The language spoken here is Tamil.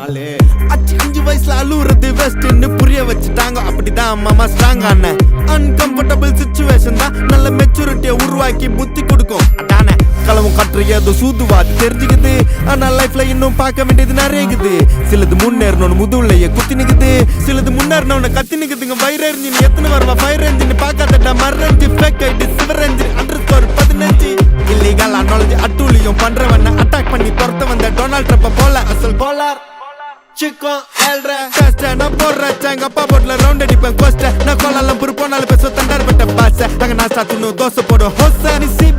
ஆளு. 5 வயசுல அழுவுறது வெஸ்ட்னு புரிய வச்சுட்டாங்க. அப்படிதான் மாமா ஸ்ட்ராங் ஆன. அன்கம்ஃபர்டபிள் சிச்சுவேஷன் தான் நல்ல மெச்சூரிட்டியை உருவாக்கி புத்தி கொடுக்கும். அதானே களவும் கற்று ஏதோ சூதுவாது தெரிஞ்சுக்குது. ஆனா லைஃப்ல இன்னும் பார்க்க வேண்டியது நிறைய இருக்குது. சிலது முன்னேறணும்னு முதுகுலையே குத்தி நிக்குது, சிலது முன்னேறணும்னு கத்தி நிக்குதுங்க. ஃபயர் என்ஜின் எத்தனை வருவா ஃபயர் என்ஜின் பார்க்காதடா மறந்து ஃபேக் ஐடி சிவர் என்ஜின் _15 இல்லீகல் நாலேஜ் அட்டூழியம் பண்றவன அட்டாக் பண்ணி துரத்த வந்த டொனால்ட் ட்ரம்ப் போல அசல் போலார் சிக்கன் ஏழ்ற கஷ்ட நான் போடுறேன். எங்க அப்பா போட்ல ரவுண்ட் அடிப்பேன் கோஸ்ட. நான் கோலாலம் புரு போனாலும் பேச தண்டார் பட்ட பாச. அங்க நான் சாத்துணும் தோசை போடும் ஹோச. நீ சிபி